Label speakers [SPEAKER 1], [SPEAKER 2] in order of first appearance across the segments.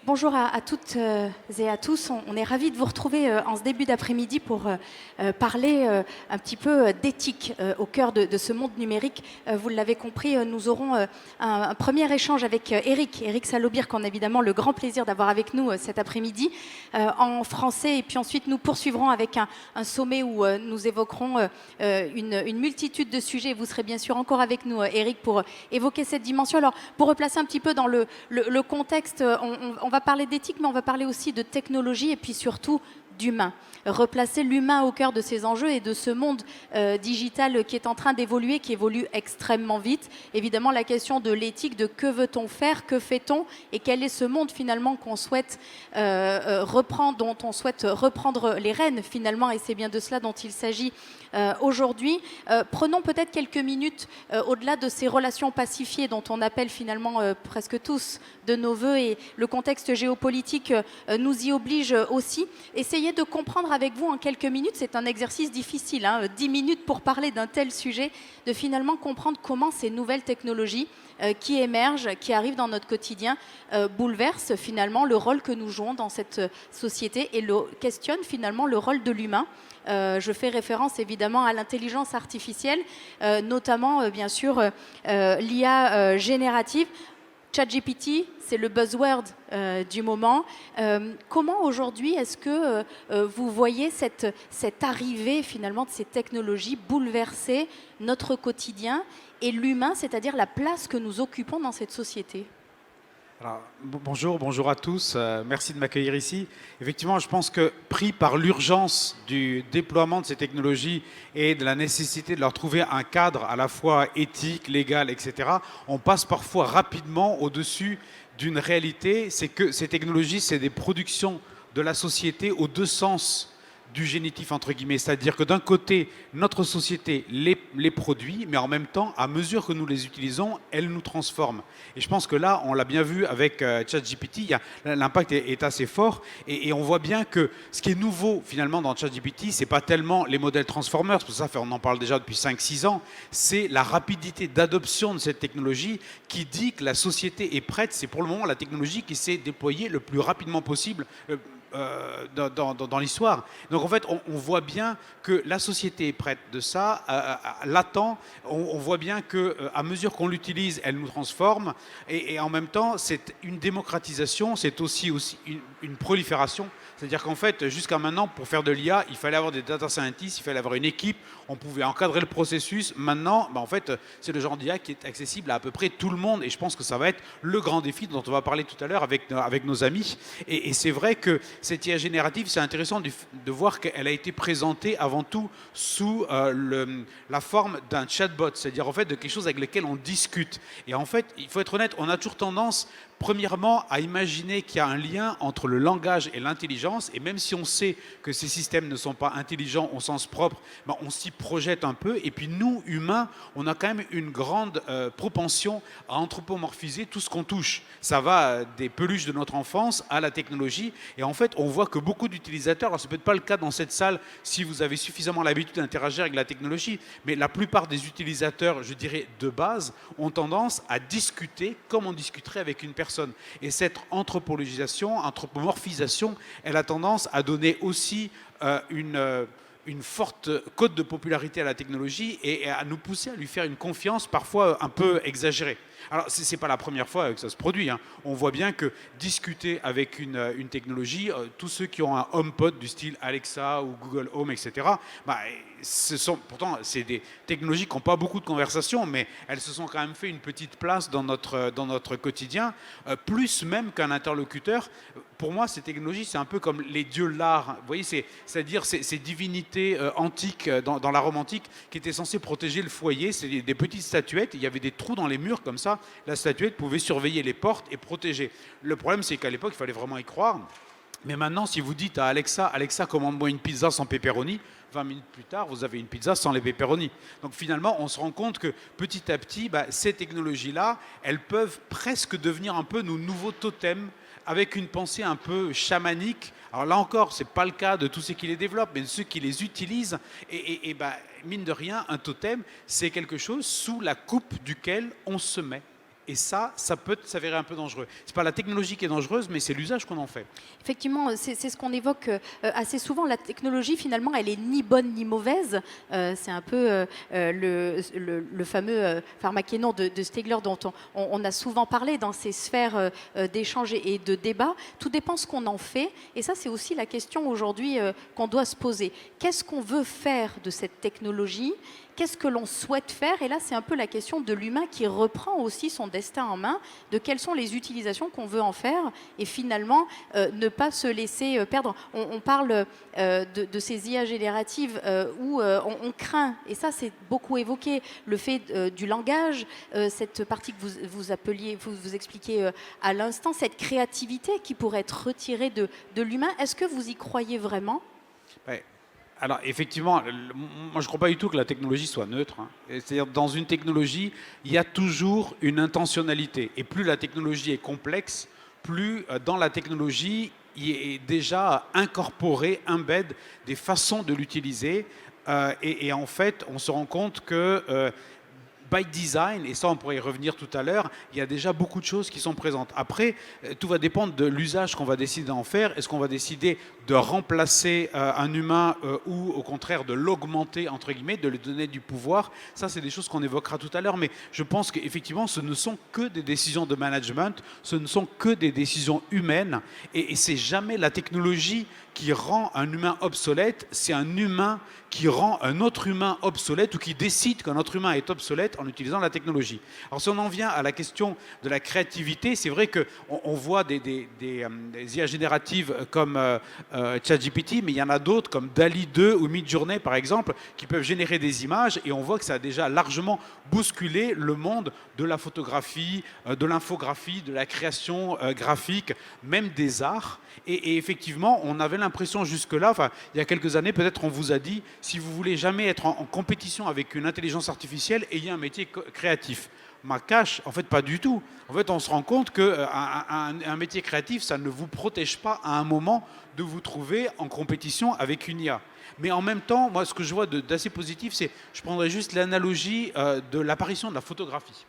[SPEAKER 1] Bonjour à toutes et à tous. On est ravis de vous retrouver en ce début d'après-midi pour parler un petit peu d'éthique au cœur de ce monde numérique. Vous l'avez compris, nous aurons un premier échange avec Eric Salobir, qu'on a évidemment le grand plaisir d'avoir avec nous cet après-midi en français. Et puis ensuite, nous poursuivrons avec un sommet où nous évoquerons une multitude de sujets. Vous serez bien sûr encore avec nous, Eric, pour évoquer cette dimension. Alors, pour replacer un petit peu dans le contexte, on va parler d'éthique, mais on va parler aussi de technologie et puis surtout d'humain. Replacer l'humain au cœur de ces enjeux et de ce monde digital qui est en train d'évoluer, qui évolue extrêmement vite. Évidemment, la question de l'éthique, de que veut-on faire, que fait-on et quel est ce monde finalement qu'on souhaite reprendre, dont on souhaite reprendre les rênes finalement, et c'est bien de cela dont il s'agit aujourd'hui. Prenons peut-être quelques minutes au-delà de ces relations pacifiées dont on appelle finalement presque tous de nos voeux, et le contexte géopolitique nous y oblige aussi. Essayez de comprendre avec vous en quelques minutes, c'est un exercice difficile, 10 minutes pour parler d'un tel sujet, de finalement comprendre comment ces nouvelles technologies qui émergent, qui arrivent dans notre quotidien, bouleversent finalement le rôle que nous jouons dans cette société et questionnent finalement le rôle de l'humain. Je fais référence évidemment à l'intelligence artificielle, notamment bien sûr l'IA générative. ChatGPT, c'est le buzzword du moment. Comment aujourd'hui est-ce que vous voyez cette arrivée finalement de ces technologies bouleverser notre quotidien et l'humain, c'est-à-dire la place que nous occupons dans cette société ?
[SPEAKER 2] Alors, bonjour à tous, merci de m'accueillir ici. Effectivement, je pense que pris par l'urgence du déploiement de ces technologies et de la nécessité de leur trouver un cadre à la fois éthique, légal, etc., on passe parfois rapidement au-dessus d'une réalité, c'est que ces technologies, c'est des productions de la société aux deux sens du génitif, entre guillemets. C'est-à-dire que d'un côté, notre société les produit, mais en même temps, à mesure que nous les utilisons, elles nous transforment. Et je pense que là, on l'a bien vu avec ChatGPT, l'impact est assez fort. Et on voit bien que ce qui est nouveau, finalement, dans ChatGPT, c'est pas tellement les modèles Transformers, parce que ça, on en parle déjà depuis 5-6 ans, c'est la rapidité d'adoption de cette technologie qui dit que la société est prête. C'est pour le moment la technologie qui s'est déployée le plus rapidement possible dans l'histoire. Donc en fait, on voit bien que la société est prête de ça, l'attend. On voit bien qu'à mesure qu'on l'utilise, elle nous transforme. Et en même temps, c'est une démocratisation, c'est aussi une prolifération. C'est-à-dire qu'en fait, jusqu'à maintenant, pour faire de l'IA, il fallait avoir des data scientists, il fallait avoir une équipe, on pouvait encadrer le processus. Maintenant, en fait, c'est le genre d'IA qui est accessible à peu près tout le monde. Et je pense que ça va être le grand défi dont on va parler tout à l'heure avec nos amis. Et c'est vrai que cette IA générative, c'est intéressant de voir qu'elle a été présentée avant tout sous la forme d'un chatbot, c'est-à-dire en fait de quelque chose avec lequel on discute. Et en fait, il faut être honnête, on a toujours tendance, premièrement, à imaginer qu'il y a un lien entre le langage et l'intelligence, et même si on sait que ces systèmes ne sont pas intelligents au sens propre, on s'y projette un peu. Et puis nous, humains, on a quand même une grande propension à anthropomorphiser tout ce qu'on touche. Ça va des peluches de notre enfance à la technologie, et en fait, on voit que beaucoup d'utilisateurs, alors c'est peut-être pas le cas dans cette salle si vous avez suffisamment l'habitude d'interagir avec la technologie, mais la plupart des utilisateurs, je dirais de base, ont tendance à discuter comme on discuterait avec une personne. Et cette anthropomorphisation, elle a tendance à donner aussi une forte cote de popularité à la technologie et à nous pousser à lui faire une confiance parfois un peu exagérée. Alors, ce n'est pas la première fois que ça se produit. On voit bien que discuter avec une technologie, tous ceux qui ont un HomePod du style Alexa ou Google Home, etc., pourtant, c'est des technologies qui n'ont pas beaucoup de conversations, mais elles se sont quand même fait une petite place dans notre quotidien, plus même qu'un interlocuteur. Pour moi, ces technologies, c'est un peu comme les dieux l'art. Vous voyez, c'est-à-dire ces divinités antiques dans la Rome antique qui étaient censées protéger le foyer. C'est des petites statuettes. Il y avait des trous dans les murs comme ça. La statuette pouvait surveiller les portes et protéger. Le problème, c'est qu'à l'époque, il fallait vraiment y croire. Mais maintenant, si vous dites à Alexa, commande-moi une pizza sans pepperoni, 20 minutes plus tard, vous avez une pizza sans les pepperoni. Donc finalement, on se rend compte que petit à petit, ces technologies-là, elles peuvent presque devenir un peu nos nouveaux totems, avec une pensée un peu chamanique. Alors là encore, ce n'est pas le cas de tous ceux qui les développent, mais de ceux qui les utilisent. Et mine de rien, un totem, c'est quelque chose sous la coupe duquel on se met. Et ça peut s'avérer un peu dangereux. Ce n'est pas la technologie qui est dangereuse, mais c'est l'usage qu'on en fait.
[SPEAKER 1] Effectivement, c'est ce qu'on évoque assez souvent. La technologie, finalement, elle est ni bonne ni mauvaise. C'est un peu le fameux pharmakénon de Stigler dont on a souvent parlé dans ces sphères d'échange et de débat. Tout dépend ce qu'on en fait. Et ça, c'est aussi la question aujourd'hui qu'on doit se poser. Qu'est-ce qu'on veut faire de cette technologie ? Qu'est-ce que l'on souhaite faire? Et là, c'est un peu la question de l'humain qui reprend aussi son destin en main, de quelles sont les utilisations qu'on veut en faire et finalement ne pas se laisser perdre. On parle de ces IA génératives où on craint, et ça c'est beaucoup évoqué, le fait du langage, cette partie que vous expliquez à l'instant, cette créativité qui pourrait être retirée de l'humain. Est-ce que vous y croyez vraiment?
[SPEAKER 2] Ouais. Alors effectivement, moi je ne crois pas du tout que la technologie soit neutre. Hein. C'est-à-dire dans une technologie, il y a toujours une intentionnalité. Et plus la technologie est complexe, plus dans la technologie, il est déjà incorporé, embed des façons de l'utiliser. Et en fait, on se rend compte que by design, et ça on pourrait y revenir tout à l'heure, il y a déjà beaucoup de choses qui sont présentes. Après, tout va dépendre de l'usage qu'on va décider d'en faire. Est-ce qu'on va décider de remplacer un humain ou au contraire de l'augmenter, entre guillemets, de lui donner du pouvoir? Ça, c'est des choses qu'on évoquera tout à l'heure, mais je pense qu'effectivement, ce ne sont que des décisions de management, ce ne sont que des décisions humaines, et c'est jamais la technologie qui rend un humain obsolète, c'est un humain qui rend un autre humain obsolète ou qui décide qu'un autre humain est obsolète en utilisant la technologie. Alors si on en vient à la question de la créativité, c'est vrai qu'on voit des IA génératives comme ChatGPT, mais il y en a d'autres comme DALL-E 2 ou Midjourney par exemple, qui peuvent générer des images, et on voit que ça a déjà largement bousculé le monde de la photographie, de l'infographie, de la création graphique, même des arts. Et effectivement, on avait l'impression jusque-là, enfin, il y a quelques années, peut-être on vous a dit, si vous voulez jamais être en compétition avec une intelligence artificielle, ayez un métier créatif. Ma cache, en fait, pas du tout. En fait, on se rend compte qu'un métier créatif, ça ne vous protège pas à un moment de vous trouver en compétition avec une IA. Mais en même temps, moi, ce que je vois d'assez positif, c'est, je prendrais juste l'analogie de l'apparition de la photographie.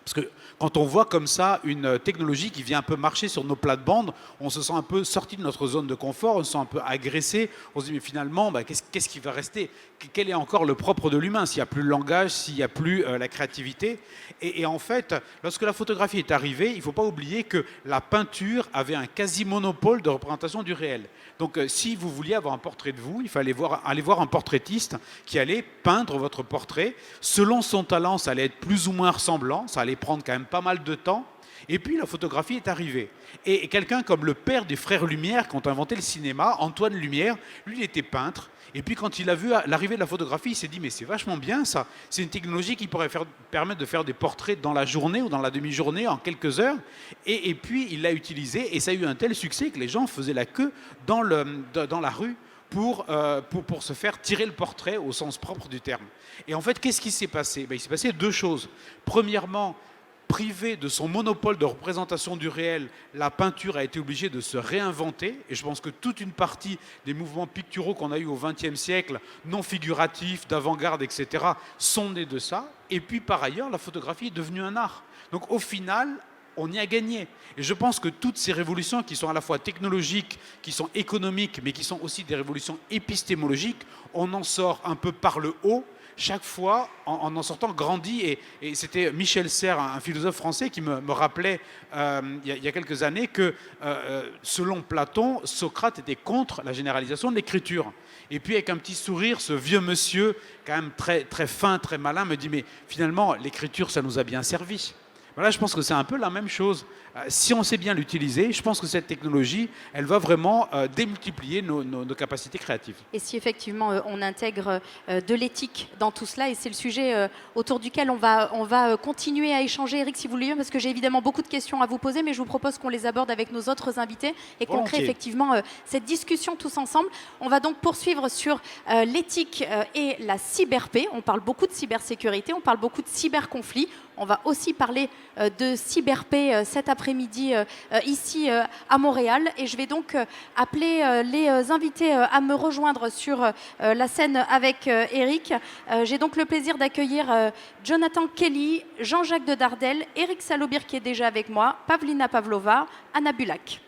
[SPEAKER 2] Parce que quand on voit comme ça une technologie qui vient un peu marcher sur nos plates-bandes, on se sent un peu sorti de notre zone de confort, on se sent un peu agressé, on se dit mais finalement, qu'est-ce qui va rester? Quel est encore le propre de l'humain s'il n'y a plus le langage, s'il n'y a plus la créativité? Et en fait, lorsque la photographie est arrivée, il ne faut pas oublier que la peinture avait un quasi-monopole de représentation du réel. Donc si vous vouliez avoir un portrait de vous, il fallait aller voir un portraitiste qui allait peindre votre portrait. Selon son talent, ça allait être plus ou moins ressemblant, ça allait prendre quand même pas mal de temps. Et puis la photographie est arrivée. Et quelqu'un comme le père des frères Lumière qui ont inventé le cinéma, Antoine Lumière, lui il était peintre. Et puis quand il a vu l'arrivée de la photographie, il s'est dit mais c'est vachement bien ça. C'est une technologie qui pourrait permettre de faire des portraits dans la journée ou dans la demi-journée en quelques heures. Et puis il l'a utilisé et ça a eu un tel succès que les gens faisaient la queue dans la rue pour se faire tirer le portrait au sens propre du terme. Et en fait, qu'est-ce qui s'est passé? Il s'est passé deux choses. Premièrement, privée de son monopole de représentation du réel, la peinture a été obligée de se réinventer. Et je pense que toute une partie des mouvements picturaux qu'on a eu au XXe siècle, non figuratifs, d'avant-garde, etc., sont nés de ça. Et puis par ailleurs, la photographie est devenue un art. Donc au final, on y a gagné. Et je pense que toutes ces révolutions qui sont à la fois technologiques, qui sont économiques, mais qui sont aussi des révolutions épistémologiques, on en sort un peu par le haut, chaque fois en sortant grandi. Et c'était Michel Serres, un philosophe français, qui me rappelait il y a quelques années que selon Platon, Socrate était contre la généralisation de l'écriture. Et puis avec un petit sourire, ce vieux monsieur, quand même très, très fin, très malin, me dit mais finalement l'écriture ça nous a bien servi. Voilà, je pense que c'est un peu la même chose. Si on sait bien l'utiliser, je pense que cette technologie, elle va vraiment démultiplier nos capacités créatives.
[SPEAKER 1] Et si effectivement on intègre de l'éthique dans tout cela, et c'est le sujet autour duquel on va continuer à échanger, Eric, si vous voulez bien, parce que j'ai évidemment beaucoup de questions à vous poser, mais je vous propose qu'on les aborde avec nos autres invités et qu'on crée effectivement cette discussion tous ensemble. On va donc poursuivre sur l'éthique et la cyberpaix. On parle beaucoup de cybersécurité, on parle beaucoup de cyberconflit. On va aussi parler de CyberP cet après-midi ici à Montréal. Et je vais donc appeler les invités à me rejoindre sur la scène avec Eric. J'ai donc le plaisir d'accueillir Jonathan Kelly, Jean-Jacques de Dardel, Eric Salobir qui est déjà avec moi, Pavlina Pavlova, Anna Bulak.